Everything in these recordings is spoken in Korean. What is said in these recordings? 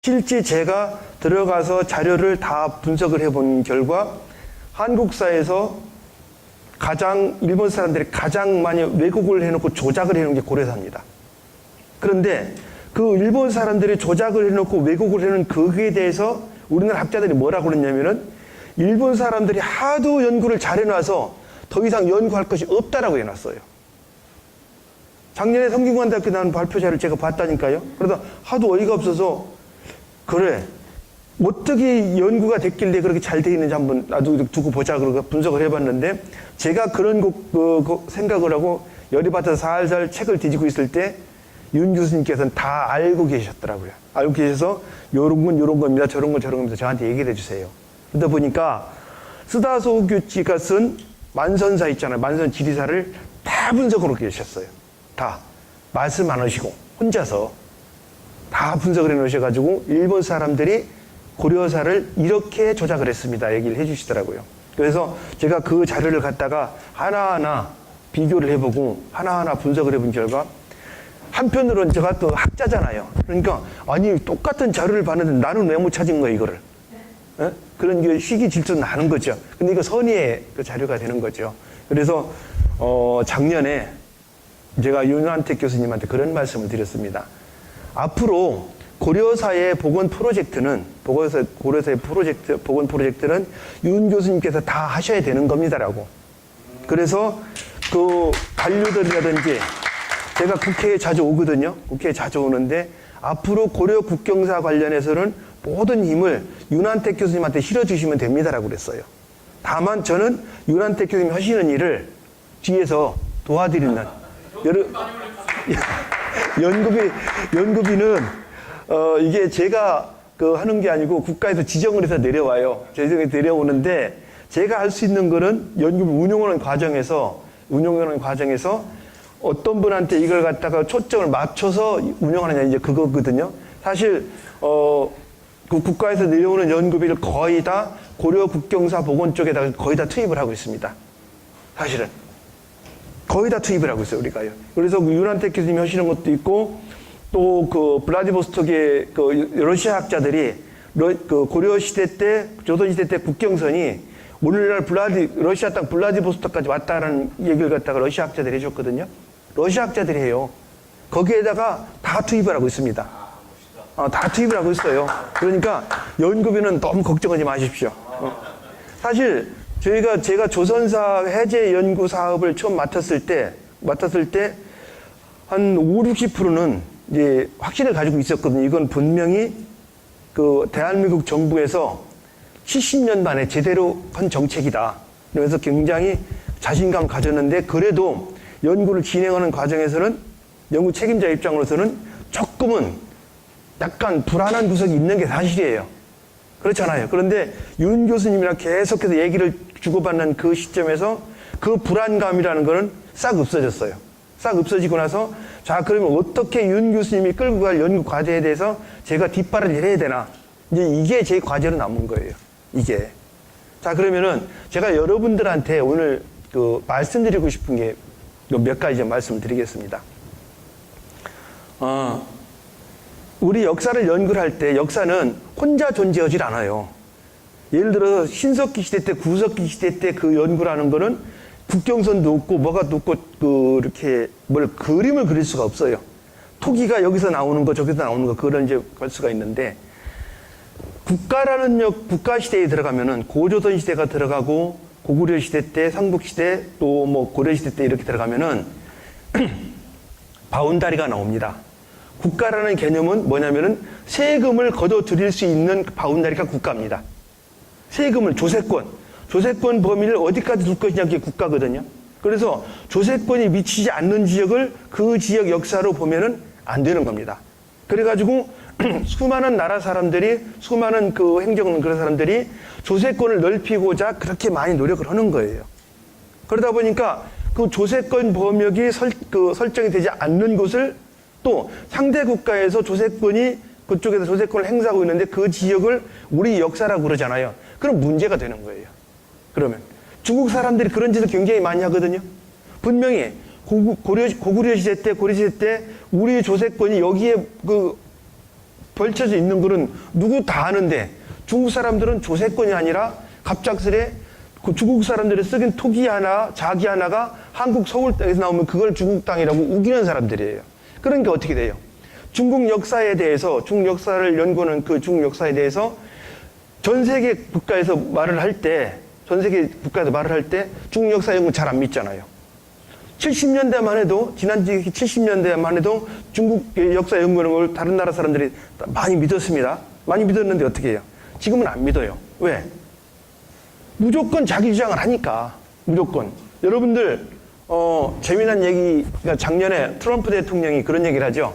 실제 제가 들어가서 자료를 다 분석을 해본 결과 한국사에서 일본 사람들이 가장 많이 왜곡을 해놓고 조작을 해놓은 게 고려사입니다. 그런데 그 일본 사람들이 조작을 해놓고 왜곡을 해놓은 거기에 대해서 우리나라 학자들이 뭐라고 그랬냐면은 일본 사람들이 하도 연구를 잘해놔서 더 이상 연구할 것이 없다라고 해놨어요. 작년에 성균관대학교 나온 발표자를 제가 봤다니까요. 그러다 하도 어이가 없어서 그래 어떻게 연구가 됐길래 그렇게 잘 돼 있는지 한번 나도 두고 보자 그러고 분석을 해봤는데 제가 그런 생각을 하고 열이 받아서 살살 책을 뒤지고 있을 때 윤 교수님께서는 다 알고 계셨더라고요. 알고 계셔서 요런 건 요런 겁니다. 저런 건 저런 겁니다. 저한테 얘기를 해주세요. 그러다 보니까 스다소 교치가 쓴 만선사 있잖아요. 만선 지리사를 다 분석을 하고 계셨어요. 다 말씀 안 하시고 혼자서 다 분석을 해놓으셔가지고 일본 사람들이 고려사를 이렇게 조작을 했습니다. 얘기를 해주시더라고요. 그래서 제가 그 자료를 갖다가 하나하나 비교를 해보고 하나하나 분석을 해본 결과 한편으로는 제가 또 학자잖아요. 그러니까 아니 똑같은 자료를 봤는데 나는 왜 못 찾은 거야 이거를. 에? 그런 게 시기 질투는 나는 거죠. 근데 이거 선의의 그 자료가 되는 거죠. 그래서 작년에 제가 윤한택 교수님한테 그런 말씀을 드렸습니다. 앞으로 고려사의 복원 프로젝트는 복원 프로젝트는 윤 교수님께서 다 하셔야 되는 겁니다라고. 그래서 그 관료들이라든지 제가 국회에 자주 오거든요. 국회에 자주 오는데 앞으로 고려 국경사 관련해서는 모든 힘을 윤한택 교수님한테 실어주시면 됩니다라고 그랬어요. 다만 저는 윤한택 교수님 하시는 일을 뒤에서 도와드리는 연구비는 이게 제가 하는 게 아니고 국가에서 지정을 해서 내려와요. 지정해서 내려오는데 제가 할 수 있는 거는 연구비 운영하는 과정에서 어떤 분한테 이걸 갖다가 초점을 맞춰서 운영하느냐 이제 그거거든요. 사실 그 국가에서 내려오는 연구비를 거의 다 고려 국경사 복원 쪽에다가 거의 다 투입을 하고 있습니다. 사실은 거의 다 투입을 하고 있어요 우리가요. 그래서 그 윤한택 교수님이 하시는 것도 있고 또 그 블라디보스톡의 그 러시아 학자들이 그 고려 시대 때 조선 시대 때 국경선이 오늘날 러시아 땅 블라디보스톡까지 왔다라는 얘기를 갖다가 러시아 학자들이 해줬거든요. 러시아 학자들이 해요. 거기에다가 다 투입을 하고 있습니다. 다 투입을 하고 있어요. 그러니까 연구비는 너무 걱정하지 마십시오. 사실 제가 조선사 해제 연구 사업을 처음 맡았을 때 한 5, 60%는 이제 확신을 가지고 있었거든요. 이건 분명히 그 대한민국 정부에서 70년 만에 제대로 한 정책이다. 그래서 굉장히 자신감 가졌는데 그래도 연구를 진행하는 과정에서는 연구 책임자 입장으로서는 조금은 약간 불안한 구석이 있는 게 사실이에요. 그렇잖아요. 그런데 윤 교수님이랑 계속해서 얘기를 주고받는 그 시점에서 그 불안감이라는 거는 싹 없어졌어요. 싹 없어지고 나서 자 그러면 어떻게 윤 교수님이 끌고 갈 연구 과제에 대해서 제가 뒷발을 해야 되나 이제 이게 제 과제로 남은 거예요. 이게. 자 그러면은 제가 여러분들한테 오늘 말씀드리고 싶은 게 몇 가지 말씀을 드리겠습니다. 우리 역사를 연구를 할 때 역사는 혼자 존재하지 않아요. 예를 들어서 신석기 시대 때, 구석기 시대 때 그 연구라는 거는 국경선도 없고 뭐가 없고 이렇게 그림을 그릴 수가 없어요. 토기가 여기서 나오는 거 저기서 나오는 거 그런 이제 걸 수가 있는데 국가 시대에 들어가면은 고조선 시대가 들어가고 고구려 시대 때, 삼국 시대 또 뭐 고려 시대 때 이렇게 들어가면은 바운다리가 나옵니다. 국가라는 개념은 뭐냐면은 세금을 걷어 들일 수 있는 바운다리가 국가입니다. 세금을 조세권 범위를 어디까지 둘 것이냐 그게 국가거든요. 그래서 조세권이 미치지 않는 지역을 그 지역 역사로 보면은 안 되는 겁니다. 그래가지고 수많은 나라 사람들이 수많은 그 행정하는 그런 사람들이 조세권을 넓히고자 그렇게 많이 노력을 하는 거예요. 그러다 보니까 그 조세권 범역이 설정이 되지 않는 곳을 또 상대 국가에서 조세권이 그쪽에서 조세권을 행사하고 있는데 그 지역을 우리 역사라고 그러잖아요. 그럼 문제가 되는 거예요. 그러면 중국 사람들이 그런 짓을 굉장히 많이 하거든요. 분명히 고구려 시대 때 고려 시대 때 우리 조세권이 여기에 벌쳐져 있는 거는 누구 다 아는데 중국 사람들은 조세권이 아니라 갑작스레 그 중국 사람들이 쓰긴 토기 하나, 자기 하나가 한국 서울 땅에서 나오면 그걸 중국 땅이라고 우기는 사람들이에요. 그러니까 어떻게 돼요? 중국 역사에 대해서, 중국 역사를 연구하는 그 중국 역사에 대해서 전 세계 국가에서 말을 할 때, 전 세계 국가에서 말을 할 때 중국 역사 연구 잘 안 믿잖아요. 70년대만 해도, 지난 70년대만 해도 중국의 역사 연구하는 걸 다른 나라 사람들이 많이 믿었습니다. 많이 믿었는데 어떻게 해요? 지금은 안 믿어요. 왜? 무조건 자기 주장을 하니까. 무조건. 여러분들 재미난 얘기가 작년에 트럼프 대통령이 그런 얘기를 하죠.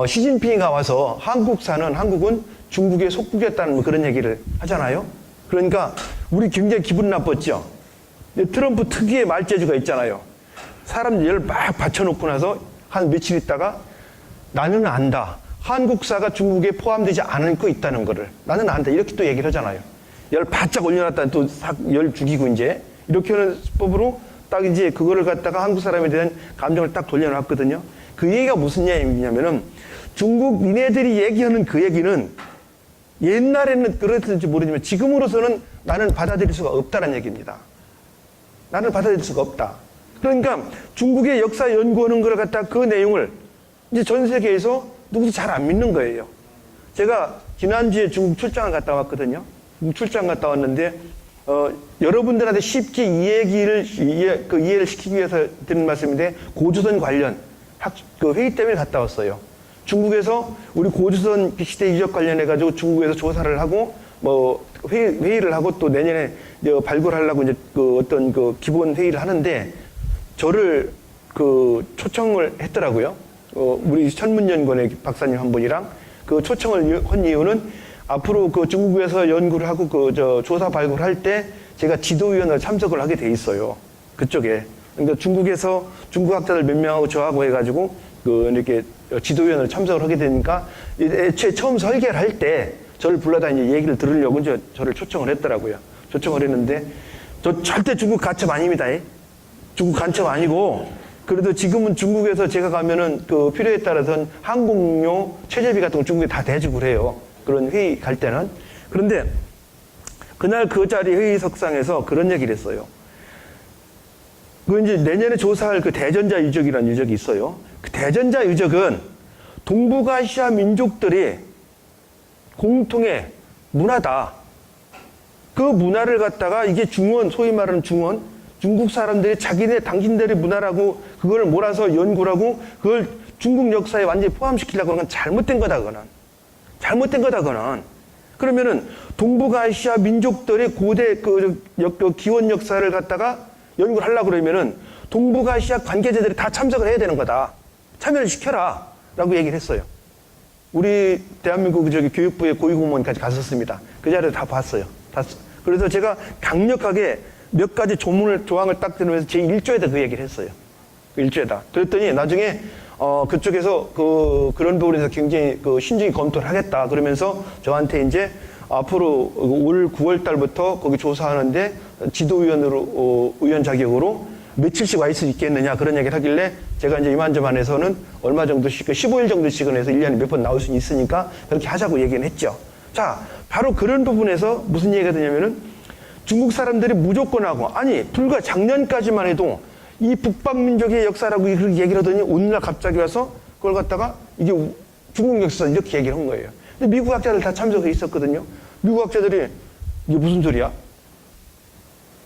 시진핑이 와서 한국은 중국의 속국이었다는 그런 얘기를 하잖아요. 그러니까 우리 굉장히 기분 나빴죠. 근데 트럼프 특유의 말재주가 있잖아요. 사람들 열 막 받쳐놓고 나서 한 며칠 있다가 나는 안다. 한국사가 중국에 포함되지 않고 있다는 거를 나는 안다. 이렇게 또 얘기를 하잖아요. 열 바짝 올려놨다 또 열 죽이고 이제 이렇게 하는 수법으로 딱 이제 그거를 갖다가 한국 사람에 대한 감정을 딱 돌려놨거든요. 그 얘기가 무슨 얘기냐면은 중국 니네들이 얘기하는 그 얘기는 옛날에는 그랬을지 모르지만 지금으로서는 나는 받아들일 수가 없다는 얘기입니다. 나는 받아들일 수가 없다. 그러니까 중국의 역사 연구하는 걸 갖다가 그 내용을 이제 전 세계에서 누구도 잘 안 믿는 거예요. 제가 지난주에 중국 출장을 갔다 왔거든요. 출장 갔다 왔는데 여러분들한테 쉽게 이해를 시키기 위해서 드리는 말씀인데 고조선 관련 그 회의 때문에 갔다 왔어요. 중국에서 우리 고조선 시대 유적 관련해 가지고 중국에서 조사를 하고 뭐 회의를 하고 또 내년에 발굴하려고 이제 그 어떤 그 기본 회의를 하는데 저를 그 초청을 했더라고요. 우리 천문연구원의 박사님 한 분이랑 그 초청을 한 이유는 앞으로 그 중국에서 연구를 하고 조사 발굴할 때 제가 지도위원으로 참석을 하게 돼 있어요. 그쪽에. 그러니까 중국에서 중국 학자들 몇 명하고 저하고 해가지고 이렇게 지도위원으로 참석을 하게 되니까 애초에 처음 설계를 할 때 저를 불러다 이제 얘기를 들으려고 이제 저를 초청을 했더라고요. 초청을 했는데 저 절대 중국 간첩 아닙니다. 중국 간첩 아니고 그래도 지금은 중국에서 제가 가면은 그 필요에 따라서는 항공료, 최저비 같은 거 중국에 다 대주고 그래요. 그런 회의 갈 때는. 그런데 그날 그 자리 회의석상에서 그런 얘기를 했어요. 그 이제 내년에 조사할 그 대전자 유적이라는 유적이 있어요. 그 대전자 유적은 동북아시아 민족들이 공통의 문화다. 그 문화를 갖다가 이게 중원, 소위 말하는 중원, 중국 사람들이 당신들의 문화라고 그걸 몰아서 연구를 하고 그걸 중국 역사에 완전히 포함시키려고 하는 건 잘못된 거다, 그거는. 잘못된 거다, 그거는. 그러면은 동북아시아 민족들의 고대 그 기원 역사를 갖다가 연구를 하려고 그러면은 동북아시아 관계자들이 다 참석을 해야 되는 거다. 참여를 시켜라. 라고 얘기를 했어요. 우리 대한민국 교육부의 고위공무원까지 갔었습니다. 그 자리에 다 봤어요. 그래서 제가 강력하게 몇 가지 조항을 딱 들으면서 제 1조에다 그 얘기를 했어요. 그 1조에다. 그랬더니 나중에 그쪽에서 그런 부분에서 굉장히 신중히 검토를 하겠다. 그러면서 저한테 이제 앞으로 올 9월 달부터 거기 조사하는데 지도위원으로, 의원 자격으로 며칠씩 와 있을 수 있겠느냐. 그런 얘기를 하길래 제가 이제 이만저만해서는 얼마 정도씩, 15일 정도씩은 해서 1년에 몇 번 나올 수 있으니까 그렇게 하자고 얘기는 했죠. 자, 바로 그런 부분에서 무슨 얘기가 되냐면은 중국 사람들이 무조건 하고, 아니, 불과 작년까지만 해도 이 북방민족의 역사라고 그렇게 얘기를 하더니 오늘날 갑자기 와서 그걸 갖다가 이게 중국 역사 이렇게 얘기를 한 거예요. 근데 미국 학자들 다 참석해 있었거든요. 미국 학자들이 이게 무슨 소리야?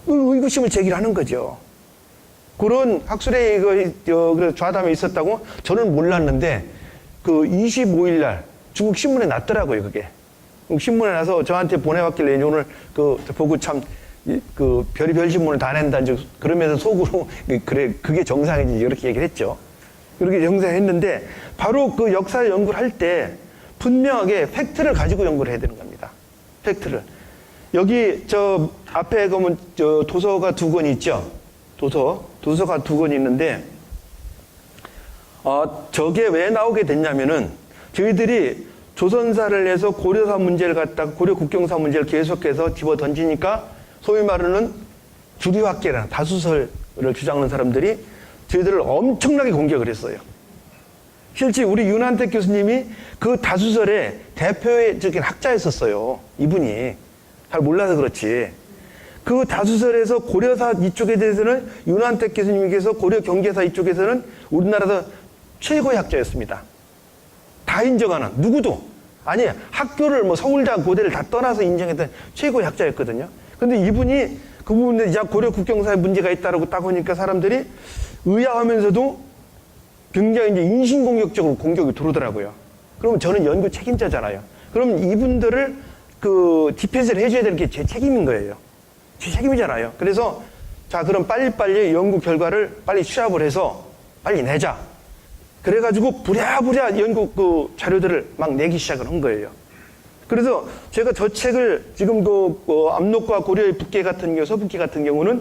의구심을 제기를 하는 거죠. 그런 학술의 좌담이 있었다고 저는 몰랐는데 그 25일 날 중국 신문에 났더라고요, 그게. 신문에 나서 저한테 보내왔길래 오늘 보고 참 별의별 신문을 다 낸다. 그러면서 속으로 그래, 그게 정상이지. 이렇게 얘기를 했죠. 그렇게 정상했는데 바로 그 역사 연구를 할 때 분명하게 팩트를 가지고 연구를 해야 되는 겁니다. 팩트를. 여기 저 앞에 보면 도서가 2권 있죠. 도서가 2권 있는데 저게 왜 나오게 됐냐면은 저희들이 조선사를 해서 고려사 문제를 갖다가 고려 국경사 문제를 계속해서 집어 던지니까 소위 말하는 주류학계라는 다수설을 주장하는 사람들이 저희들을 엄청나게 공격을 했어요. 실제 우리 윤한택 교수님이 그 다수설의 대표적인 학자였었어요. 이분이. 잘 몰라서 그렇지. 그 다수설에서 고려사 이쪽에 대해서는 윤한택 교수님께서 고려 경제사 이쪽에서는 우리나라에서 최고의 학자였습니다. 다 인정하는, 누구도. 아니, 학교를 뭐 서울대, 고대를 다 떠나서 인정했던 최고의 학자였거든요. 근데 이분이 그 부분에 야, 고려 국경사에 문제가 있다라고 딱 하니까 사람들이 의아하면서도 굉장히 이제 인신공격적으로 공격이 들어오더라고요. 그러면 저는 연구 책임자잖아요. 그럼 이분들을 그 디펜스를 해줘야 될 게 제 책임인 거예요. 제 책임이잖아요. 그래서 자, 그럼 빨리빨리 연구 결과를 빨리 취합을 해서 빨리 내자. 그래가지고 부랴부랴 연구 그 자료들을 막 내기 시작을 한 거예요. 그래서 제가 저 책을 지금 그 압록과 고려의 북계 같은 경우, 서북계 같은 경우는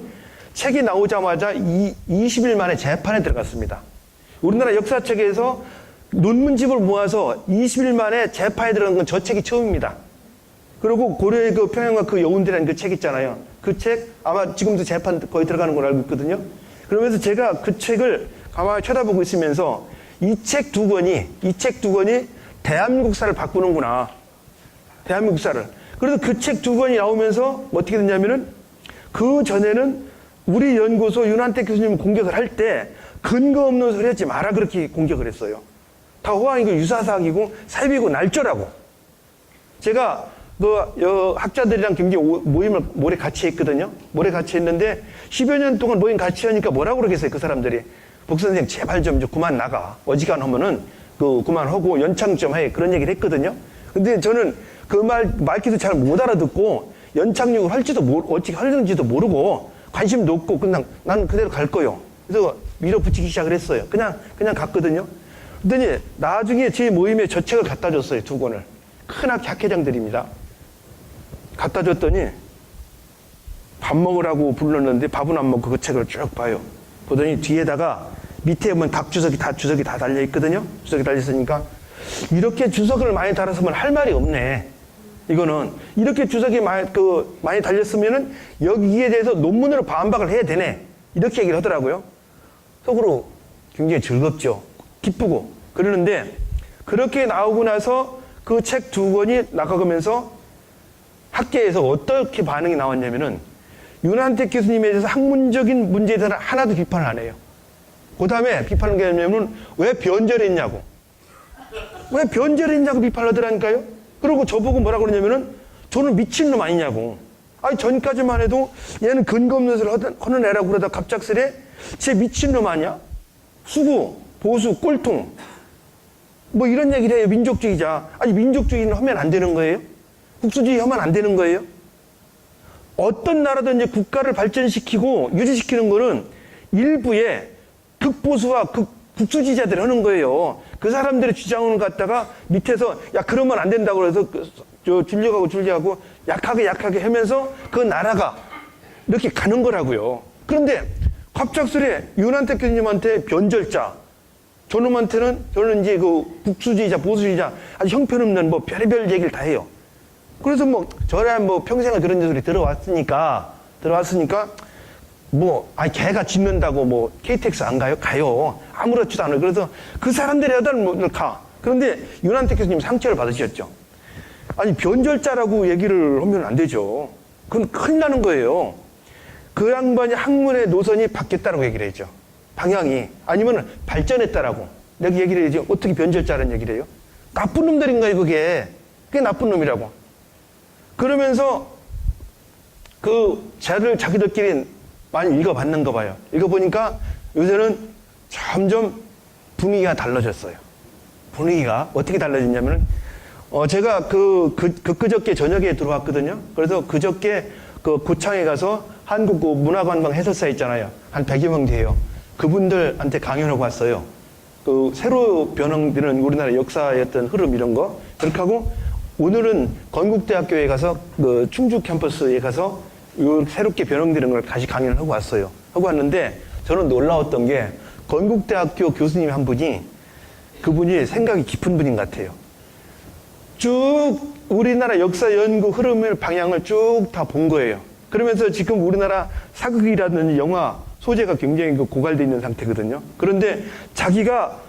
책이 나오자마자 20일 만에 재판에 들어갔습니다. 우리나라 역사책에서 논문집을 모아서 20일 만에 재판에 들어간 건 저 책이 처음입니다. 그리고 고려의 그 평양과 그 여운대라는 그 책 있잖아요. 그 책 아마 지금도 재판 거의 들어가는 걸로 알고 있거든요. 그러면서 제가 그 책을 가만히 쳐다보고 있으면서 이 책 두 권이 대한민국사를 바꾸는구나. 대한민국사를. 그래서 그 책 두 권이 나오면서 어떻게 됐냐면은 그 전에는 우리 연구소 윤한택 교수님 공격을 할 때 근거 없는 소리 하지 마라 그렇게 공격을 했어요. 다 호황이고 유사사학이고 사입이고 날조라고. 제가 그 학자들이랑 굉장히 모임을 모레 같이 했거든요. 모레 같이 했는데 10여 년 동안 모임 같이 하니까 뭐라고 그러겠어요, 그 사람들이. 복선생 제발 좀 그만 나가. 어지간하면은 그 그만하고 연창 좀 해. 그런 얘기를 했거든요. 근데 저는 그 말귀도 잘 못 알아듣고 연창력을 할지도 어떻게 하는지도 모르고 관심도 없고 그냥 나는 그대로 갈 거요. 그래서 밀어붙이기 시작을 했어요. 그냥 갔거든요. 그랬더니 나중에 제 모임에 저 책을 갖다 줬어요. 두 권을. 큰 학회장들입니다. 갖다 줬더니 밥 먹으라고 불렀는데 밥은 안 먹고 그 책을 쭉 봐요. 보더니 뒤에다가 밑에 보면 각 주석이 다 달려 있거든요. 주석이 달려 있으니까 이렇게 주석을 많이 달았으면 할 말이 없네. 이거는 이렇게 주석이 많이 달렸으면은 여기에 대해서 논문으로 반박을 해야 되네. 이렇게 얘기를 하더라고요. 속으로 굉장히 즐겁죠. 기쁘고 그러는데 그렇게 나오고 나서 그 책 두 권이 나가면서 학계에서 어떻게 반응이 나왔냐면은 윤한택 교수님에 대해서 학문적인 문제에 대해서 하나도 비판을 안 해요. 그 다음에 비판한 게 뭐냐면 왜 변절했냐고. 왜 변절했냐고 비판을 하더라니까요. 그리고 저보고 뭐라고 그러냐면은 저는 미친놈 아니냐고. 아니 전까지만 해도 얘는 근거 없는 소리를 하는 애라고 그러다 갑작스레 쟤 미친놈 아니야? 수구, 보수, 꼴통 뭐 이런 얘기를 해요. 민족주의자. 아니 민족주의는 하면 안 되는 거예요? 국수주의 하면 안 되는 거예요? 어떤 나라든지 국가를 발전시키고 유지시키는 거는 일부의 극보수와 국수주의자들이 하는 거예요. 그 사람들의 주장을 갖다가 밑에서 야 그러면 안 된다고 해서 줄려가고 약하게 하면서 그 나라가 이렇게 가는 거라고요. 그런데 갑작스레 윤한택 교수님한테 변절자, 저는 이제 그 국수주의자, 보수주의자 아주 형편없는 뭐 별의별 얘기를 다 해요. 그래서 뭐 저야 뭐 평생을 그런 소리 들어왔으니까 뭐 걔가 짖는다고 뭐 KTX 안 가요? 가요. 아무렇지도 않아요. 그래서 그 사람들이 하던 가. 그런데 윤한택 교수님 상처를 받으셨죠. 아니 변절자라고 얘기를 하면 안 되죠. 그건 큰일 나는 거예요. 그 양반이 학문의 노선이 바뀌었다라고 얘기를 했죠. 방향이. 아니면 발전했다라고. 내가 얘기를 해야지. 어떻게 변절자라는 얘기를 해요? 나쁜 놈들인가요, 그게? 그게 나쁜 놈이라고. 그러면서 그 자를 자기들끼리 많이 읽어봤는가 봐요. 읽어보니까 요새는 점점 분위기가 달라졌어요. 분위기가 어떻게 달라졌냐면은 제가 그저께 저녁에 들어왔거든요. 그래서 그저께 그 고창에 가서 한국 그 문화관광 해설사 있잖아요. 한 100여 명 돼요. 그분들한테 강연하고 왔어요. 그 새로 변형되는 우리나라 역사의 어떤 흐름 이런 거. 그렇게 하고 오늘은 건국대학교에 가서 그 충주 캠퍼스에 가서 요 새롭게 변형되는 걸 다시 강연을 하고 왔어요. 하고 왔는데 저는 놀라웠던 게 건국대학교 교수님 한 분이 그분이 생각이 깊은 분인 것 같아요. 쭉 우리나라 역사 연구 흐름의 방향을 쭉 다 본 거예요. 그러면서 지금 우리나라 사극이라든지 영화 소재가 굉장히 고갈되어 있는 상태거든요. 그런데 자기가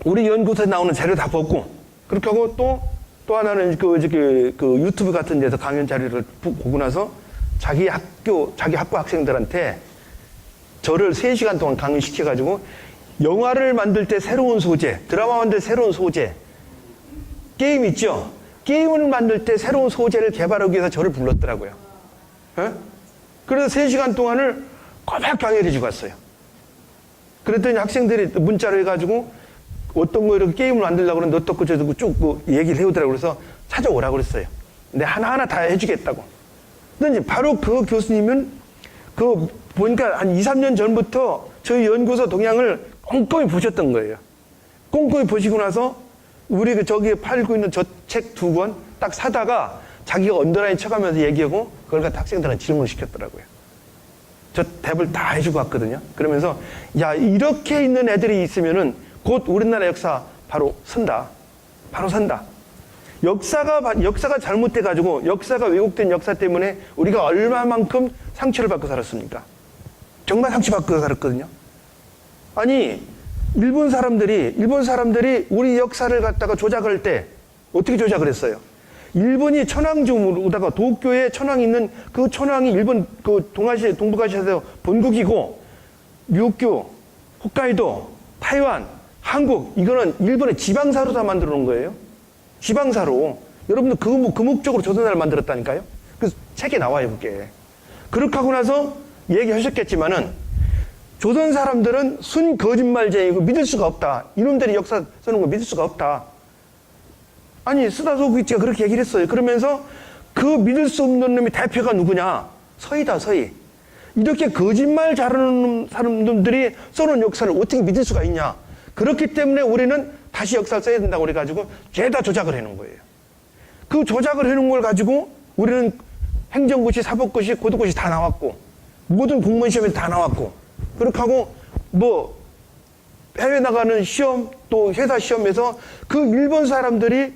우리 연구소에 나오는 자료 다 벗고, 그렇게 하고 또 하나는 그 유튜브 같은 데서 강연 자료를 보고 나서 자기 학교 학생들한테 저를 3시간 동안 강의시켜가지고 영화를 만들 때 새로운 소재, 드라마 만들 때 새로운 소재, 게임 있죠? 게임을 만들 때 새로운 소재를 개발하기 위해서 저를 불렀더라고요. 에? 그래서 3시간 동안을 꼬박 강의를 해주고 왔어요. 그랬더니 학생들이 문자를 해가지고 어떤 거 이렇게 게임을 만들려고 그러는데 어떻고 저쩌고 쭉 얘기를 해오더라고요. 그래서 찾아오라고 그랬어요. 근데 하나하나 다 해주겠다고. 근데 이제 바로 그 교수님은 보니까 한 2, 3년 전부터 저희 연구소 동향을 꼼꼼히 보셨던 거예요. 꼼꼼히 보시고 나서 우리 저기 팔고 있는 저 책 2권 딱 사다가 자기가 언더라인 쳐가면서 얘기하고 그걸 갖다 학생들한테 질문을 시켰더라고요. 저 답을 다 해주고 왔거든요. 그러면서 야, 이렇게 있는 애들이 있으면은 곧 우리나라 역사 바로 선다. 바로 선다. 역사가 잘못돼가지고 역사가 왜곡된 역사 때문에 우리가 얼마만큼 상처를 받고 살았습니까? 정말 상처받고 살았거든요. 아니, 일본 사람들이 우리 역사를 갖다가 조작할 때 어떻게 조작을 했어요? 일본이 천황중으로다가 도쿄에 천황이 있는 그 천황이 일본 동북아시아에서 본국이고 ryukyu, 홋카이도, 타이완, 한국 이거는 일본의 지방사로 다 만들어 놓은 거예요. 지방사로. 여러분들 그 목적으로 조선나라를 만들었다니까요. 그래서 책에 나와요, 그게. 그렇게 하고 나서 얘기하셨겠지만은 조선 사람들은 순 거짓말쟁이고 믿을 수가 없다. 이놈들이 역사 쓰는 거 믿을 수가 없다. 아니, 스다 소구이치가 그렇게 얘기를 했어요. 그러면서 그 믿을 수 없는 놈의 대표가 누구냐? 서희다, 서희. 이렇게 거짓말 잘하는 사람들이 써놓은 역사를 어떻게 믿을 수가 있냐? 그렇기 때문에 우리는 다시 역사를 써야 된다고 그래가지고 죄다 조작을 해놓은 거예요. 그 조작을 해놓은 걸 가지고 우리는 행정고시, 사법고시, 고등고시 다 나왔고 모든 공무원 시험에 다 나왔고 그렇게 하고 해외 나가는 시험 또 회사 시험에서 그 일본 사람들이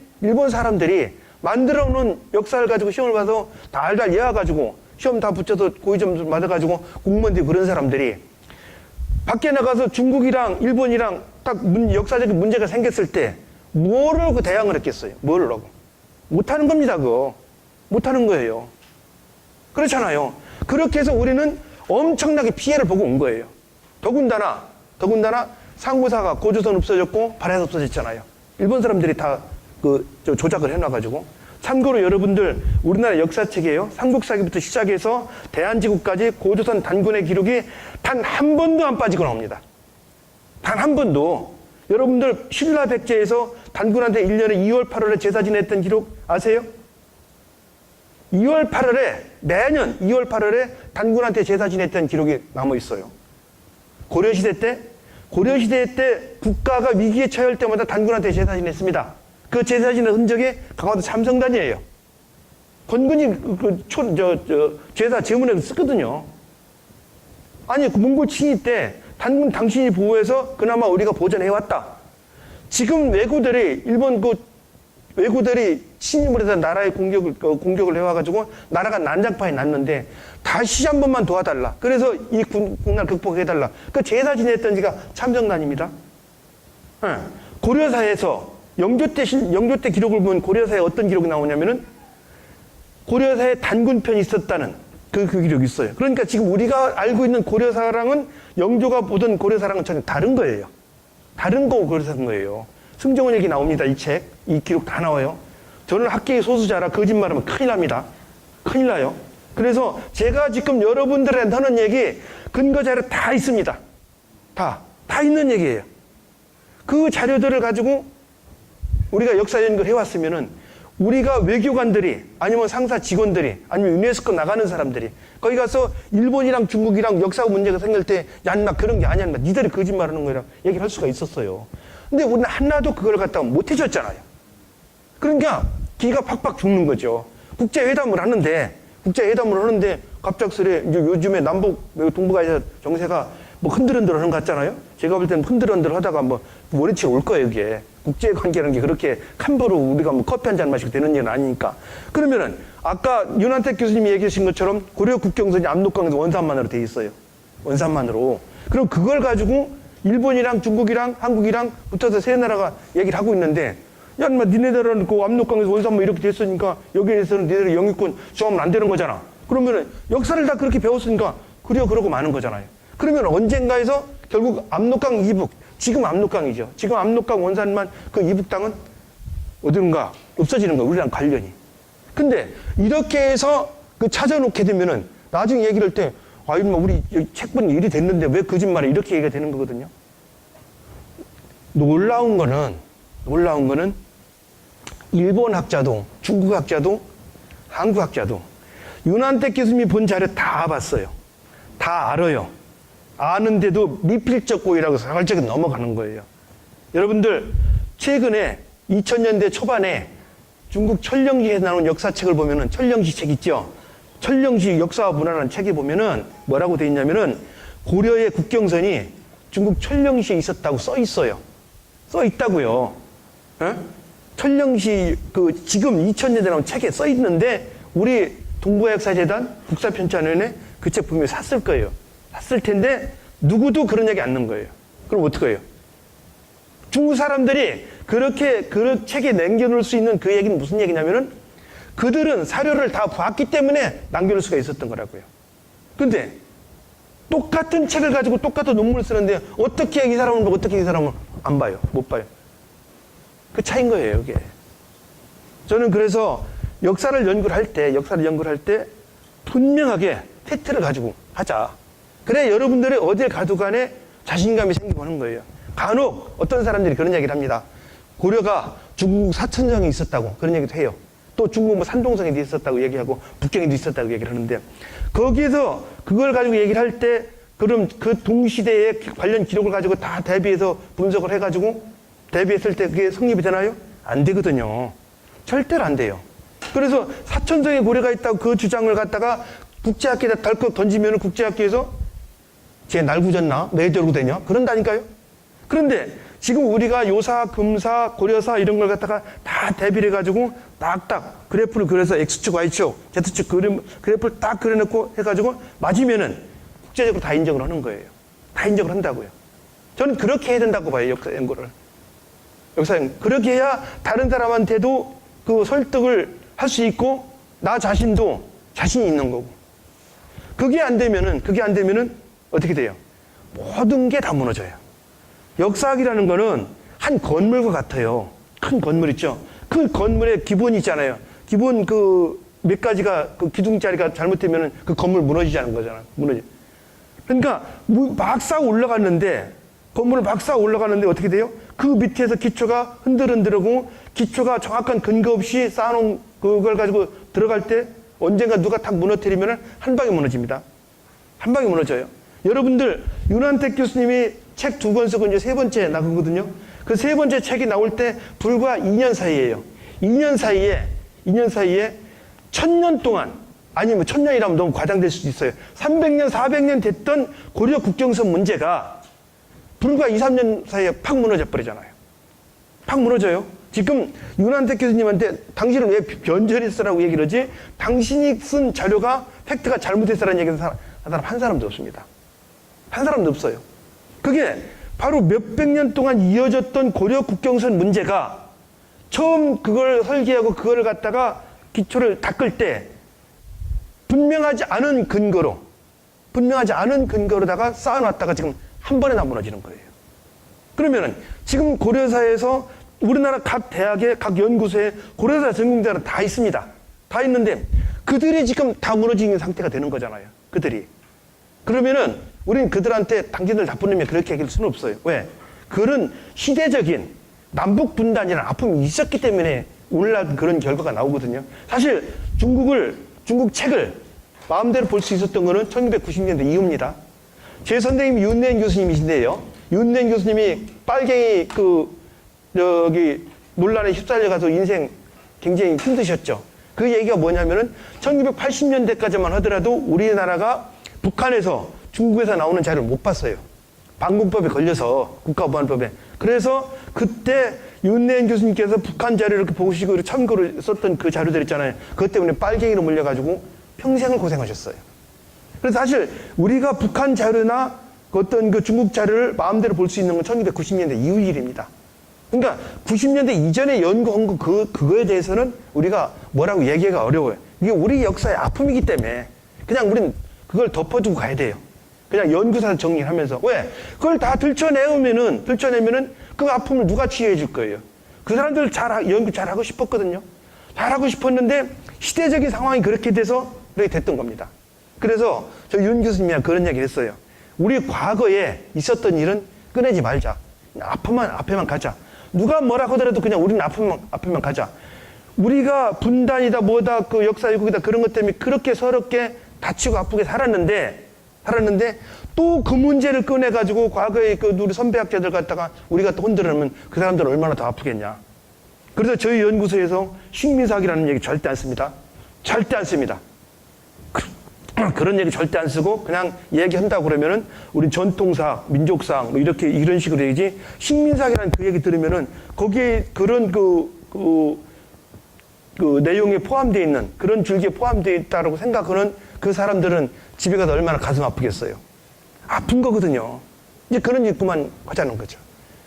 만들어 놓은 역사를 가지고 시험을 봐서 달달 외워가지고 시험 다 붙여서 고위점 맞아가지고 공무원들이 그런 사람들이 밖에 나가서 중국이랑 일본이랑 딱 역사적인 문제가 생겼을 때 뭐를 대항을 했겠어요? 뭐를 하고? 못하는 겁니다, 그거. 못하는 거예요. 그렇잖아요. 그렇게 해서 우리는 엄청나게 피해를 보고 온 거예요. 더군다나 상무사가 고조선 없어졌고 발해서 없어졌잖아요. 일본 사람들이 다 조작을 해놔가지고. 참고로 여러분들 우리나라 역사책이에요. 삼국사기부터 시작해서 대한제국까지 고조선 단군의 기록이 단 한 번도 안 빠지고 나옵니다. 단 한 번도. 여러분들 신라백제에서 단군한테 1년에 2월 8월에 제사 지냈던 기록 아세요? 2월 8월에 매년 2월 8월에 단군한테 제사 지냈던 기록이 남아 있어요. 고려시대 때 국가가 위기에 처할 때마다 단군한테 제사 지냈습니다. 그 제사 지낸 흔적이 강화도 참성단이에요. 건근이 제사 제문에 쓰거든요. 아니, 그 몽골 침입 때 단군 당신이 보호해서 그나마 우리가 보존해왔다. 지금 왜구들이 침입을 해서 나라에 공격을 해와가지고 나라가 난장판이 났는데 다시 한 번만 도와달라. 그래서 이 국난 극복해달라. 그 제사 지냈던 지가 참정단입니다. 고려사에서 영조 때 기록을 보면 고려사에 어떤 기록이 나오냐면은 고려사에 단군편이 있었다는 그 기록이 있어요. 그러니까 지금 우리가 알고 있는 고려사랑은 영조가 보던 고려사랑은 전혀 다른 거예요. 다른 거고 고려사인 거예요. 승정원 얘기 나옵니다. 이 책, 이 기록 다 나와요. 저는 학계의 소수자라 거짓말하면 큰일 납니다. 큰일 나요. 그래서 제가 지금 여러분들한테 하는 얘기 근거 자료 다 있습니다. 다 있는 얘기예요. 그 자료들을 가지고 우리가 역사 연구를 해왔으면은 우리가 외교관들이 아니면 상사 직원들이 아니면 유네스코 나가는 사람들이 거기 가서 일본이랑 중국이랑 역사 문제가 생길 때 야, 인마 그런 게 아니야. 인마 니들이 거짓말하는 거라 얘기를 할 수가 있었어요. 근데 우리는 하나도 그걸 갖다가 못 해줬잖아요. 그러니까 기가 팍팍 죽는 거죠. 국제회담을 하는데 갑작스레 이제 요즘에 동북아시아 정세가 흔들흔들 하는 것 같잖아요. 제가 볼 때는 흔들흔들 하다가 모래치가 올 거예요, 이게. 국제관계라는 게 그렇게 함부로 우리가 커피 한 잔 마시고 되는 일은 아니니까. 그러면은 아까 윤한택 교수님이 얘기하신 것처럼 고려 국경선이 압록강에서 원산만으로 돼 있어요. 원산만으로. 그럼 그걸 가지고 일본이랑 중국이랑 한국이랑 붙어서 세 나라가 얘기를 하고 있는데, 야, 인마, 니네들은 그 압록강에서 원산모 이렇게 됐으니까 여기에서는 니네들 영유권 주장하면 안 되는 거잖아. 그러면은 역사를 다 그렇게 배웠으니까 그러고 마는 거잖아요. 그러면 언젠가에서 결국 압록강 이북, 지금 압록강이죠. 지금 압록강 원산만 그 이북 땅은 어디론가 없어지는 거야. 우리랑 관련이. 근데 이렇게 해서 그 찾아놓게 되면은 나중에 얘기를 할 때, 아, 이마 우리 책본 일이 됐는데 왜 거짓말해? 이렇게 얘기가 되는 거거든요. 놀라운 거는 일본 학자도, 중국 학자도, 한국 학자도 윤한택 교수님이 본 자료 다 봤어요. 다 알아요. 아는데도 미필적 고의라고 살짝 넘어가는 거예요. 여러분들, 최근에 2000년대 초반에 중국 천령시에서 나온 역사책을 보면은, 천령시 책 있죠? 천령시 역사와 문화라는 책에 보면은 뭐라고 돼 있냐면은, 고려의 국경선이 중국 천령시에 있었다고 써 있어요. 써 있다고요. 에? 천령시 지금 2000년대 나온 책에 써 있는데, 우리 동부역사재단 국사편찬위원회 그 책 보면 샀을 거예요. 샀을 텐데 누구도 그런 얘기 안 넣은 거예요. 그럼 어떡해요? 중국 사람들이 그렇게 그 책에 남겨놓을 수 있는 그 얘기는 무슨 얘기냐면은, 그들은 사료를 다 봤기 때문에 남겨놓을 수가 있었던 거라고요. 근데 똑같은 책을 가지고 똑같은 논문을 쓰는데 어떻게 이 사람은 보고 어떻게 이 사람은 안 봐요? 못 봐요. 그 차이인 거예요, 이게. 저는 그래서 역사를 연구를 할 때 분명하게 팩트를 가지고 하자. 그래 여러분들이 어딜 가도 간에 자신감이 생기고 하는 거예요. 간혹 어떤 사람들이 그런 얘기를 합니다. 고려가 중국 사천성에 있었다고 그런 얘기도 해요. 또 중국 뭐 산동성에도 있었다고 얘기하고 북경에도 있었다고 얘기를 하는데, 거기에서 그걸 가지고 얘기를 할 때 그럼 그 동시대의 관련 기록을 가지고 다 대비해서 분석을 해가지고 대비했을 때 그게 성립이 되나요? 안 되거든요. 절대로 안 돼요. 그래서 사천성에 고려가 있다고 그 주장을 갖다가 국제학회에다 덜컥 던지면 국제학회에서 쟤 날구졌나? 매저로 되냐? 그런다니까요. 그런데 지금 우리가 요사, 금사, 고려사 이런 걸 갖다가 다 대비를 해가지고 딱딱 그래프를 그려서 X축, Y축, Z축 그래프를 딱 그려놓고 해가지고 맞으면은 국제적으로 다 인정을 하는 거예요. 다 인정을 한다고요. 저는 그렇게 해야 된다고 봐요, 역사 연구를. 역사 연구. 그렇게 해야 다른 사람한테도 그 설득을 할 수 있고 나 자신도 자신이 있는 거고. 그게 안 되면은 어떻게 돼요? 모든 게 다 무너져요. 역사학이라는 거는 한 건물과 같아요. 큰 건물 있죠? 그 건물의 기본이 있잖아요. 기본 몇 가지가 그 기둥자리가 잘못되면은 그 건물 무너지자는 거잖아. 그러니까 막 쌓아 올라갔는데, 건물을 막 쌓아 올라가는데 어떻게 돼요? 그 밑에서 기초가 흔들흔들하고 기초가 정확한 근거 없이 쌓아놓은 그걸 가지고 들어갈 때 언젠가 누가 탁 무너뜨리면 한 방에 무너집니다. 한 방에 무너져요. 여러분들, 윤한택 교수님이 책 2권 쓰고 이제 3번째 나가거든요. 그 3번째 책이 나올 때 불과 2년 사이에요. 2년 사이에 1000년 동안, 아니면 1000년이라면 너무 과장될 수도 있어요. 300년, 400년 됐던 고려 국경선 문제가 불과 2, 3년 사이에 팍 무너져 버리잖아요. 팍 무너져요. 지금 윤한택 교수님한테 당신은 왜 변절했어라고 얘기를 하지? 당신이 쓴 자료가 팩트가 잘못했어라는 얘기를 한 사람 한 사람도 없습니다. 한 사람도 없어요. 그게 바로 몇백 년 동안 이어졌던 고려 국경선 문제가 처음 그걸 설계하고 그걸 갖다가 기초를 닦을 때 분명하지 않은 근거로다가 쌓아놨다가 지금 한 번에 다 무너지는 거예요. 그러면은 지금 고려사에서 우리나라 각 대학에, 각 연구소에 고려사 전공자는 다 있습니다. 다 있는데 그들이 지금 다 무너지는 상태가 되는 거잖아요. 그들이. 그러면은 우리는 그들한테 당신들 나쁜 놈이야 그렇게 얘기할 수는 없어요. 왜? 그런 시대적인 남북 분단이라는 아픔이 있었기 때문에 오늘날 그런 결과가 나오거든요. 사실 중국 책을 마음대로 볼 수 있었던 거는 1990년대 이후입니다. 제 선생님이 윤내인 교수님이신데요. 윤내인 교수님이 빨갱이 논란에 휩쓸려가서 인생 굉장히 힘드셨죠. 그 얘기가 뭐냐면은 1980년대까지만 하더라도 우리나라가 북한에서 중국에서 나오는 자료를 못 봤어요. 방공법에 걸려서, 국가보안법에. 그래서 그때 윤내인 교수님께서 북한 자료를 이렇게 보시고 참고를 썼던 그 자료들 있잖아요. 그것 때문에 빨갱이로 물려가지고 평생을 고생하셨어요. 그래서 사실 우리가 북한 자료나 그 어떤 그 중국 자료를 마음대로 볼 수 있는 건 1990년대 이후 일입니다. 그러니까 90년대 이전에 연구한 거 그거에 대해서는 우리가 뭐라고 얘기하기가 어려워요. 이게 우리 역사의 아픔이기 때문에 그냥 우리는 그걸 덮어두고 가야 돼요. 그냥 연구사를 정리하면서. 왜? 그걸 다 들춰내면은 그 아픔을 누가 치유해 줄 거예요? 그 사람들 연구 잘하고 싶었거든요. 잘하고 싶었는데 시대적인 상황이 그렇게 돼서 그렇게 됐던 겁니다. 그래서 저 윤 교수님이랑 그런 얘기를 했어요. 우리 과거에 있었던 일은 꺼내지 말자. 앞에만 가자. 누가 뭐라고 하더라도 그냥 우리는 앞에만 가자. 우리가 분단이다 뭐다 그 역사 왜곡이다 그런 것 때문에 그렇게 서럽게 다치고 아프게 살았는데 또 그 문제를 꺼내가지고 과거에 그 우리 선배학자들 갖다가 우리가 또 흔들으면 그 사람들은 얼마나 더 아프겠냐. 그래서 저희 연구소에서 식민사학이라는 얘기 절대 안 씁니다. 절대 안 씁니다. 그런 얘기 절대 안 쓰고 그냥 얘기한다고 그러면은 우리 전통사학, 민족사학 뭐 이런 식으로 얘기지 식민사학이라는 그 얘기 들으면은 거기에 그런 그 내용에 포함되어 있는 그런 줄기에 포함되어 있다고 생각하는 그 사람들은 집에 가서 얼마나 가슴 아프겠어요. 아픈 거거든요. 이제 그런 얘기만 하자는 거죠.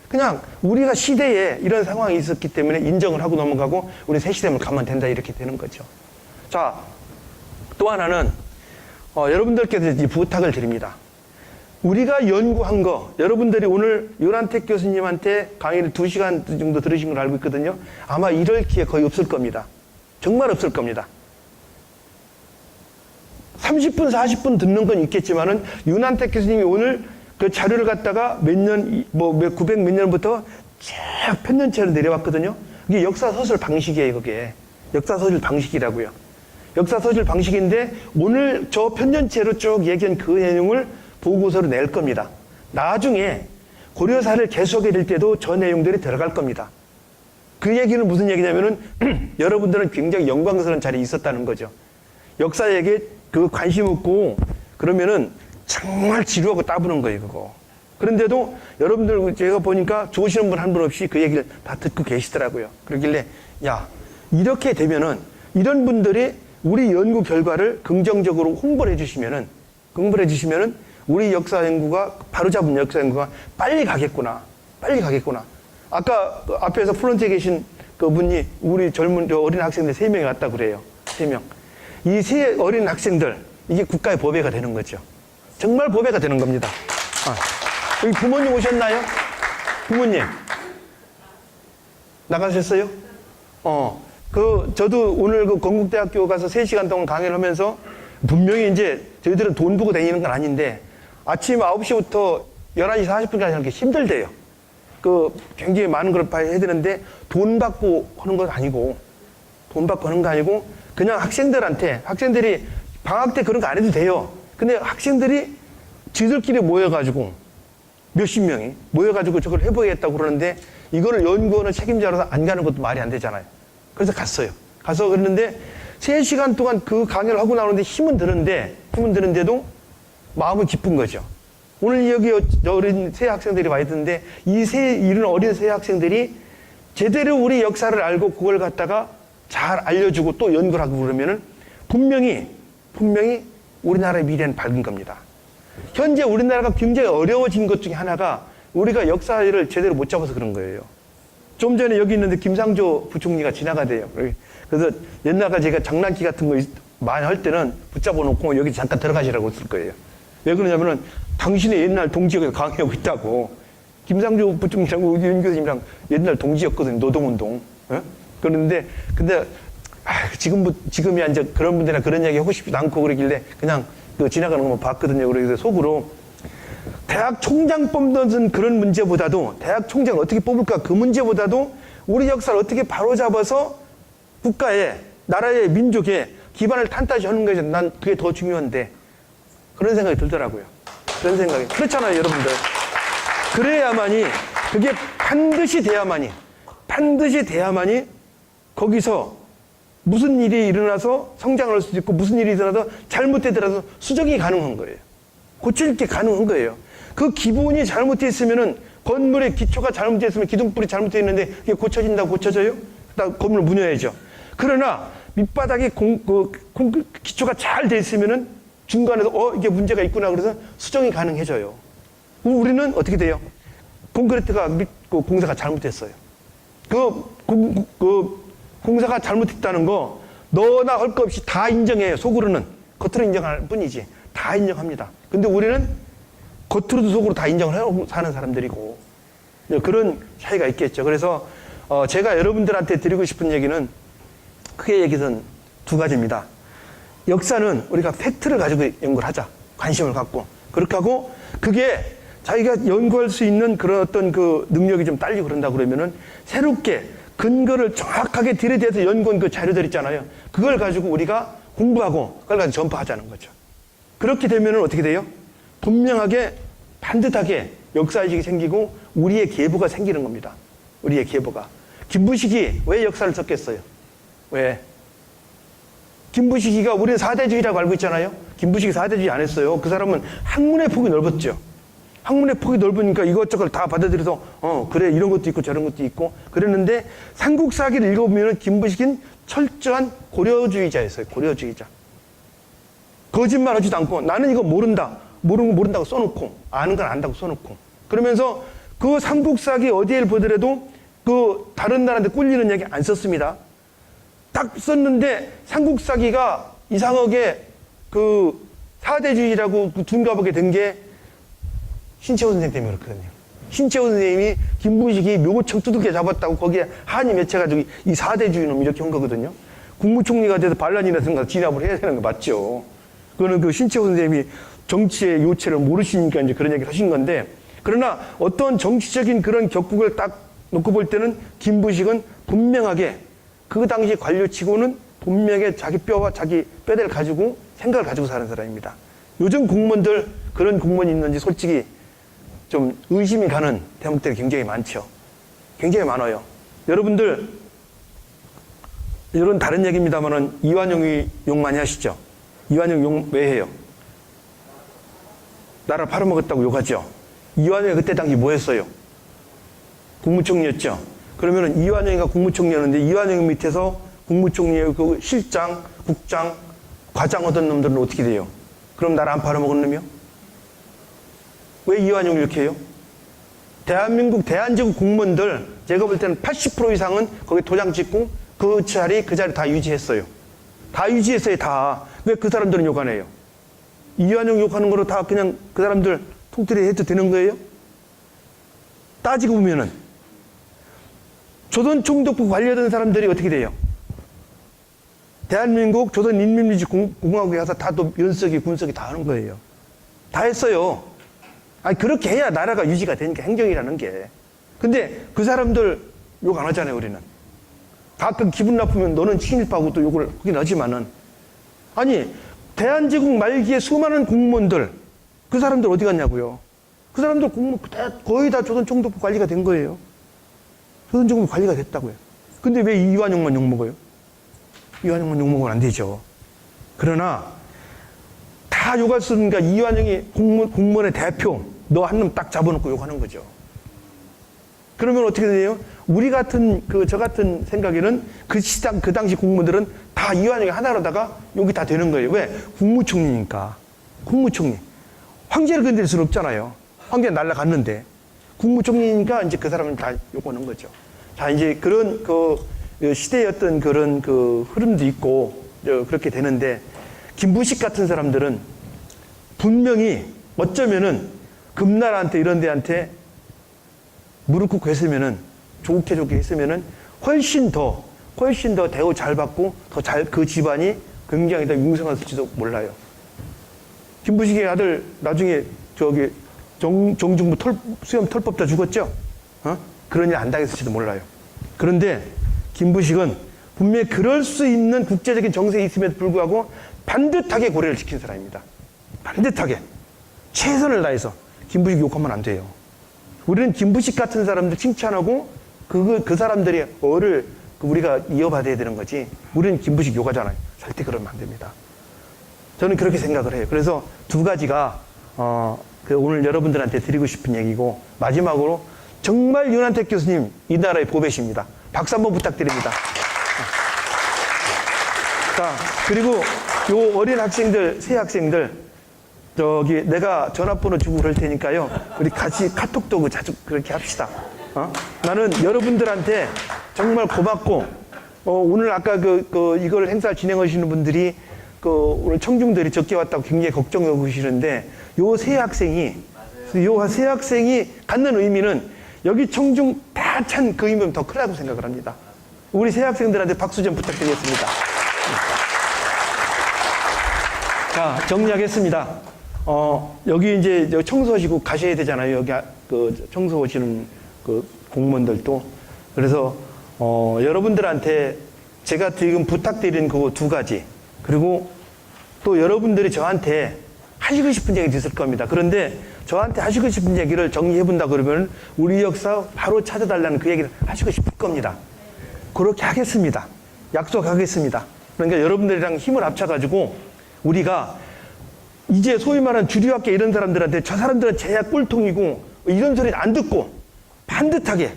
그냥 우리가 시대에 이런 상황이 있었기 때문에 인정을 하고 넘어가고 우리 새 시대만 가면 된다 이렇게 되는 거죠. 자, 또 하나는 여러분들께서 부탁을 드립니다. 우리가 연구한 거 여러분들이 오늘 요란택 교수님한테 강의를 2시간 정도 들으신 걸 알고 있거든요. 아마 이럴 기회 거의 없을 겁니다. 정말 없을 겁니다. 30분, 40분 듣는 건 있겠지만은 윤한택 교수님이 오늘 그 자료를 갖다가 몇 900 몇 년부터 쭉 편년체로 내려왔거든요. 이게 역사서술 방식이에요, 그게. 역사서술 방식이라고요. 역사서술 방식인데 오늘 저 편년체로 쭉 얘기한 그 내용을 보고서로 낼 겁니다. 나중에 고려사를 계속해 될 때도 저 내용들이 들어갈 겁니다. 그 얘기는 무슨 얘기냐면은 여러분들은 굉장히 영광스러운 자리에 있었다는 거죠. 역사에게 그 관심 없고 그러면은 정말 지루하고 따분한 거예요, 그거. 그런데도 여러분들 제가 보니까 좋으시는 분 한 분 없이 그 얘기를 다 듣고 계시더라고요. 그러길래 야, 이렇게 되면은 이런 분들이 우리 연구 결과를 긍정적으로 홍보를 해주시면은 우리 역사 연구가 바로잡은 역사 연구가 빨리 가겠구나. 아까 앞에서 프론트에 계신 그분이 우리 젊은 어린 학생들 3명이 왔다고 그래요. 3명. 이 3 어린 학생들 이게 국가의 보배가 되는 거죠. 정말 보배가 되는 겁니다. 여기 부모님 오셨나요? 부모님 나가셨어요? 저도 오늘 그 건국대학교 가서 3시간 동안 강의를 하면서 분명히 이제 저희들은 돈 보고 다니는 건 아닌데 아침 9시부터 11시 40분까지 하는 게 힘들대요. 굉장히 많은 걸 봐야 되는데 돈 받고 하는 건 아니고 그냥 학생들이 방학 때 그런 거 안 해도 돼요. 근데 학생들이 지들끼리 모여가지고 몇십 명이 모여가지고 저걸 해보겠다고 그러는데 이거를 연구하는 책임자로서 안 가는 것도 말이 안 되잖아요. 그래서 갔어요. 가서 그랬는데 3시간 동안 그 강의를 하고 나오는데 힘은 드는데도 마음은 기쁜 거죠. 오늘 여기 어린 새 학생들이 와 있는데 이런 어린 새 학생들이 제대로 우리 역사를 알고 그걸 갖다가 잘 알려주고 또 연구를 하고 그러면은 분명히 우리나라의 미래는 밝은 겁니다. 현재 우리나라가 굉장히 어려워진 것 중에 하나가 우리가 역사를 제대로 못 잡아서 그런 거예요. 좀 전에 여기 있는데 김상조 부총리가 지나가대요. 그래서 옛날에 제가 장난기 같은 거 많이 할 때는 붙잡아 놓고 여기 잠깐 들어가시라고 했을 거예요. 왜 그러냐면은 당신의 옛날 동지역에서 강의하고 있다고. 김상조 부총리랑 윤 교수님이랑 옛날 동지였거든요. 노동운동. 그런데 근데 지금이야 이제 그런 분들이나 그런 얘기 하고 싶지도 않고 그러길래 그냥 지나가는 것만 봤거든요. 그래서 속으로 대학 총장 뽑는 그런 문제보다도 대학 총장을 어떻게 뽑을까 그 문제보다도 우리 역사를 어떻게 바로잡아서 국가에 나라의 민족의 기반을 탄탄히 하는 것이 난 그게 더 중요한데 그런 생각이 들더라고요. 그런 생각이 그렇잖아요, 여러분들. 그래야만이 그게 반드시 돼야만이 거기서 무슨 일이 일어나서 성장을 할 수도 있고 무슨 일이 일어나서 잘못되더라도 수정이 가능한 거예요. 고칠 게 가능한 거예요. 그 기본이 잘못되어 있으면은 건물의 기초가 잘못되어 있으면 기둥불이 잘못되어 있는데 그게 고쳐진다고 고쳐져요? 그다음 건물을 무너야죠. 그러나 밑바닥이 기초가 잘 돼 있으면은 중간에서 이게 문제가 있구나 그래서 수정이 가능해져요. 우리는 어떻게 돼요? 콘크리트가 그 공사가 잘못됐어요. 그 공사가 잘못했다는 거 너나 할 것 없이 다 인정해요. 속으로는. 겉으로 인정할 뿐이지. 다 인정합니다. 근데 우리는 겉으로도 속으로 다 인정을 하고 사는 사람들이고 그런 차이가 있겠죠. 그래서 제가 여러분들한테 드리고 싶은 얘기는 크게 얘기해서는 두 가지입니다. 역사는 우리가 팩트를 가지고 연구를 하자. 관심을 갖고. 그렇게 하고 그게 자기가 연구할 수 있는 그런 어떤 그 능력이 좀 딸리고 그런다 그러면은 새롭게 근거를 정확하게 들이대서 연구한 그 자료들 있잖아요. 그걸 가지고 우리가 공부하고 그걸 가지고 전파하자는 거죠. 그렇게 되면은 어떻게 돼요? 분명하게 반듯하게 역사의식이 생기고 우리의 계보가 생기는 겁니다. 우리의 계보가. 김부식이 왜 역사를 썼겠어요? 왜? 김부식이가 우리는 사대주의라고 알고 있잖아요. 김부식이 사대주의 안 했어요. 그 사람은 학문의 폭이 넓었죠. 학문의 폭이 넓으니까 이것저것 다 받아들여서 그래 이런 것도 있고 저런 것도 있고 그랬는데 삼국사기를 읽어보면 김부식은 철저한 고려주의자였어요. 고려주의자. 거짓말하지도 않고 나는 이거 모른다. 모르는 거 모른다고 써놓고 아는 건 안다고 써놓고 그러면서 그 삼국사기 어디에 보더라도 그 다른 나라한테 꿀리는 얘기 안 썼습니다. 딱 썼는데 삼국사기가 이상하게 그 사대주의라고 둔갑하게 된 게 신채호 선생님 때문에 그렇거든요. 신채호 선생님이 김부식이 묘고청 두둑게 잡았다고 거기에 한이 맺혀가지고 이 사대주의놈 이렇게 한 거거든요. 국무총리가 돼서 반란이라든가 진압을 해야 되는 거 맞죠. 그거는 그 신채호 선생님이 정치의 요체를 모르시니까 이제 그런 얘기를 하신 건데 그러나 어떤 정치적인 그런 격국을 딱 놓고 볼 때는 김부식은 분명하게 그 당시 관료치고는 분명하게 자기 뼈와 자기 뼈대를 가지고 생각을 가지고 사는 사람입니다. 요즘 공무원들 그런 공무원이 있는지 솔직히 좀 의심이 가는 대목들이 굉장히 많죠. 굉장히 많아요. 여러분들 이런 다른 얘기입니다만은 이완용이 욕 많이 하시죠? 이완용 욕 왜 해요? 나라 팔아먹었다고 욕하죠? 이완용이 그때 당시 뭐 했어요? 국무총리였죠? 그러면은 이완용이가 국무총리였는데 이완용 밑에서 국무총리의 그 실장, 국장, 과장 얻은 놈들은 어떻게 돼요? 그럼 나라 안 팔아먹은 놈이요? 왜 이완용을 이렇게 해요? 대한민국, 대한제국 공무원들 제가 볼 때는 80% 이상은 거기 도장 찍고 그 자리 다 유지했어요. 다 유지했어요, 다. 왜 그 사람들은 욕 안 해요? 이완용 욕하는 거로 다 그냥 그 사람들 통틀이 해도 되는 거예요? 따지고 보면은 조선총독부 관리하던 사람들이 어떻게 돼요? 대한민국 조선인민민주공화국에 가서 다 또 연석이 군석이 다 하는 거예요. 다 했어요. 아니 그렇게 해야 나라가 유지가 되니까 행정이라는 게. 근데 그 사람들 욕 안 하잖아요, 우리는. 가끔 기분 나쁘면 너는 친일파고 또 욕을 하긴 하지만은 아니 대한제국 말기에 수많은 공무원들 그 사람들 어디 갔냐고요. 그 사람들 공무원 거의 다 조선총독부 관리가 된 거예요. 조선총독부 관리가 됐다고요. 근데 왜 이완용만 욕먹어요? 이완용만 욕먹으면 안 되죠. 그러나 다 욕할 수 있으니까 이완용이 공무원의 대표 너 한 놈 딱 잡아놓고 욕하는 거죠. 그러면 어떻게 되요? 우리 같은 저 같은 생각에는 그 당시 공무원들은 다 이완용이 하나로다가 욕이 다 되는 거예요. 왜? 국무총리니까. 국무총리. 황제를 건드릴 수는 없잖아요. 황제는 날라갔는데. 국무총리니까 이제 그 사람은 다 욕하는 거죠. 자, 이제 그런 시대의 어떤 그런 흐름도 있고, 그렇게 되는데, 김부식 같은 사람들은 분명히 어쩌면은 금나라한테 이런 데한테 무릎 꿇고 했으면은, 좋게 했으면은 훨씬 더 대우 잘 받고 그 집안이 굉장히 더 융성했을지도 몰라요. 김부식의 아들 나중에 정중부 수염 털법다 죽었죠? 그런 일 안 당했을지도 몰라요. 그런데 김부식은 분명히 그럴 수 있는 국제적인 정세에 있음에도 불구하고 반듯하게 고려를 지킨 사람입니다. 반듯하게. 최선을 다해서. 김부식 욕하면 안 돼요. 우리는 김부식 같은 사람들 칭찬하고 그 사람들의 어를 우리가 이어받아야 되는 거지. 우리는 김부식 욕하잖아요. 절대 그러면 안 됩니다. 저는 그렇게 생각을 해요. 그래서 두 가지가 오늘 여러분들한테 드리고 싶은 얘기고 마지막으로 정말 윤한택 교수님 이 나라의 보배십니다. 박수 한번 부탁드립니다. 자, 그리고 요 어린 학생들, 새 학생들 저기 내가 전화번호 주고 그럴 테니까요. 우리 같이 카톡도 자주 그렇게 합시다. 나는 여러분들한테 정말 고맙고, 오늘 아까 이걸 행사 진행하시는 분들이 오늘 청중들이 적게 왔다고 굉장히 걱정하고 계시는데, 요 세 학생이 갖는 의미는 여기 청중 다 찬 그 의미는 더 크다고 생각을 합니다. 우리 새 학생들한테 박수 좀 부탁드리겠습니다. 자, 정리하겠습니다. 여기 이제 청소하시고 가셔야 되잖아요. 여기 청소하시는 공무원들도. 그래서 여러분들한테 제가 지금 부탁드리는 그 두 가지, 그리고 또 여러분들이 저한테 하시고 싶은 얘기도 있을 겁니다. 그런데 저한테 하시고 싶은 얘기를 정리해 본다 그러면 우리 역사 바로 찾아달라는 그 얘기를 하시고 싶을 겁니다. 그렇게 하겠습니다. 약속하겠습니다. 그러니까 여러분들이랑 힘을 합쳐가지고 우리가 이제 소위 말하는 주류학계 이런 사람들한테 저 사람들은 제약 꿀통이고 이런 소리는 안 듣고 반듯하게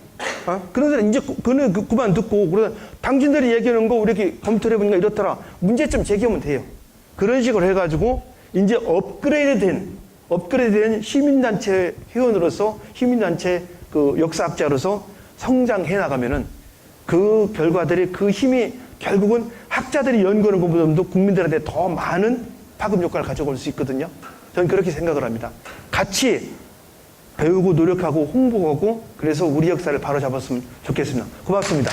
그런 사람 이제 그만 듣고, 그러다 당신들이 얘기하는 거 우리 이렇게 검토를 해보니까 이렇더라, 문제점 제기하면 돼요. 그런 식으로 해가지고 이제 업그레이드된 시민단체 회원으로서, 시민단체 역사학자로서 성장해 나가면은 그 결과들이, 그 힘이 결국은 학자들이 연구하는 것보다도 국민들한테 더 많은 파급 효과를 가져올 수 있거든요. 저는 그렇게 생각을 합니다. 같이 배우고 노력하고 홍보하고, 그래서 우리 역사를 바로잡았으면 좋겠습니다. 고맙습니다.